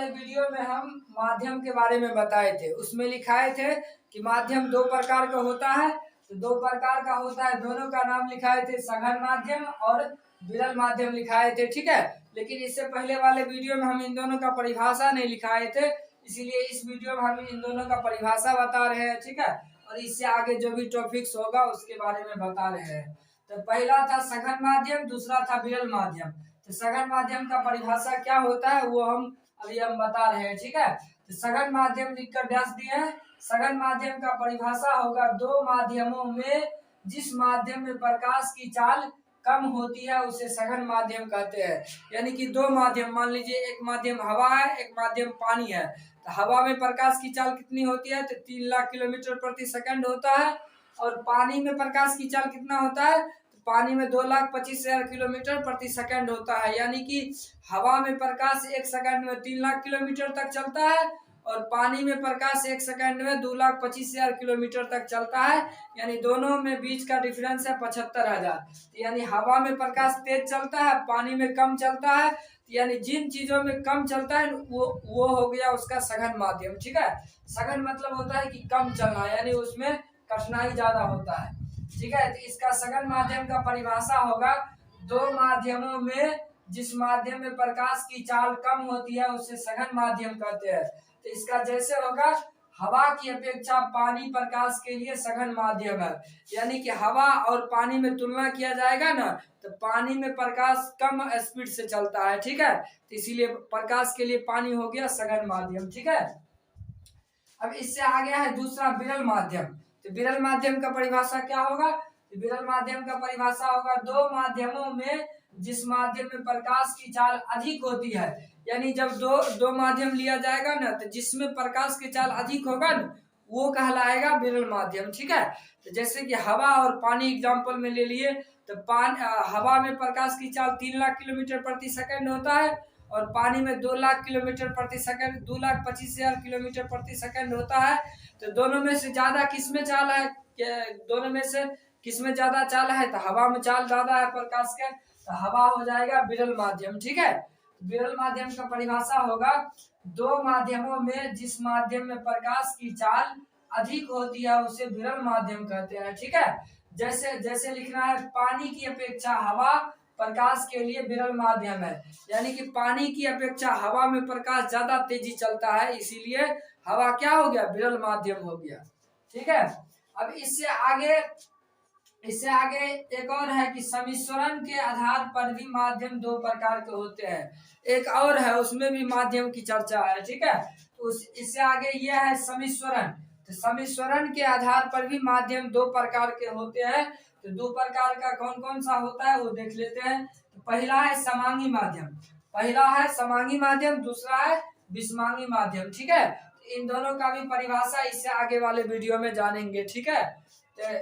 वाले वीडियो में हम माध्यम के बारे में बताए थे। उसमें लिखाए थे कि माध्यम दो प्रकार का होता है। तो दो प्रकार का होता है, दोनों का नाम लिखाए थे, सघन माध्यम और विरल माध्यम लिखाए थे। ठीक है, लेकिन इससे पहले वाले वीडियो में हम इन दोनों का परिभाषा नहीं लिखाए थे, इसीलिए इस वीडियो में हम इन दोनों का परिभाषा बता रहे हैं। ठीक है, और इससे आगे जो भी टॉपिक्स होगा उसके बारे में बता रहे हैं। तो पहला था सघन माध्यम, दूसरा था विरल माध्यम। तो सघन माध्यम का परिभाषा क्या होता है वो हम बता रहे हैं। ठीक है, तो सघन माध्यम लिखकर डैश दिए हैं। सघन माध्यम का परिभाषा होगा दो माध्यमों में जिस माध्यम में प्रकाश की चाल कम होती है उसे सघन माध्यम कहते हैं। यानी कि दो माध्यम, मान लीजिए एक माध्यम हवा है, एक माध्यम पानी है। तो हवा में प्रकाश की चाल कितनी होती है? तो 3 लाख किलोमीटर प्रति सेकंड होता है। और पानी में प्रकाश की चाल कितना होता है? तो पानी में 2,25,000 किलोमीटर प्रति सेकंड होता है। यानी कि हवा में प्रकाश 1 सेकंड में 3 लाख किलोमीटर तक चलता है और पानी में प्रकाश 1 सेकंड में 2,25,000 किलोमीटर तक चलता है। यानी दोनों में बीच का डिफरेंस है 75,000। यानी हवा में प्रकाश तेज चलता है, पानी में कम चलता है। यानी जिन चीजों में कम चलता है वो हो गया उसका सघन माध्यम। ठीक है, सघन मतलब होता है कि कम चलना, यानी उसमें कठिनाई ज्यादा होता है। ठीक है, तो इसका सघन माध्यम का परिभाषा होगा दो माध्यमों में जिस माध्यम में प्रकाश की चाल कम होती है उसे सघन माध्यम कहते हैं। तो इसका जैसे होगा, हवा की अपेक्षा पानी प्रकाश के लिए सघन माध्यम है। यानी कि हवा और पानी में तुलना किया जाएगा ना, तो पानी में प्रकाश कम स्पीड से चलता है। ठीक है, तो इसीलिए प्रकाश के लिए पानी हो गया सघन माध्यम। ठीक है, अब इससे आगे है दूसरा विरल माध्यम। तो विरल माध्यम का परिभाषा क्या होगा? तो विरल माध्यम का परिभाषा होगा दो माध्यमों में जिस माध्यम में प्रकाश की चाल अधिक होती है। यानी जब दो माध्यम लिया जाएगा ना, तो जिसमें प्रकाश की चाल अधिक होगा ना वो कहलाएगा विरल माध्यम। ठीक है, तो जैसे कि हवा और पानी एग्जांपल में ले लिए, तो हवा में प्रकाश की चाल 3 लाख किलोमीटर प्रति सेकंड होता है और पानी में 2 लाख किलोमीटर प्रति सेकंड 2,25,000 किलोमीटर प्रति सेकंड होता है। तो दोनों में से ज्यादा किसमें चाल है? दोनों में से किसमें ज्यादा चाल है? तो हवा में चाल ज्यादा है प्रकाश के, तो हवा हो जाएगा विरल माध्यम। ठीक है, विरल माध्यम का परिभाषा होगा दो माध्यमों में जिस माध्यम में प्रकाश की चाल अधिक होती है उसे विरल माध्यम कहते हैं। ठीक है, जैसे लिखना है, पानी की अपेक्षा हवा प्रकाश के लिए विरल माध्यम है। यानी कि पानी की अपेक्षा हवा में प्रकाश ज्यादा तेजी चलता है, इसीलिए हवा क्या हो गया? विरल माध्यम हो गया। ठीक है, अब इससे आगे एक और है कि सम्मिश्रण के आधार पर भी माध्यम दो प्रकार के होते हैं। एक और है, उसमें भी माध्यम की चर्चा है। ठीक है, तो इससे आगे यह है सम्मिश्रण। तो सम्मिश्रण के आधार पर भी माध्यम दो प्रकार के होते हैं। तो दो प्रकार का कौन कौन सा होता है वो देख लेते हैं। तो पहला है समांगी माध्यम, दूसरा है विषमांगी माध्यम। ठीक है, तो इन दोनों का भी परिभाषा इससे आगे वाले वीडियो में जानेंगे। ठीक है, तो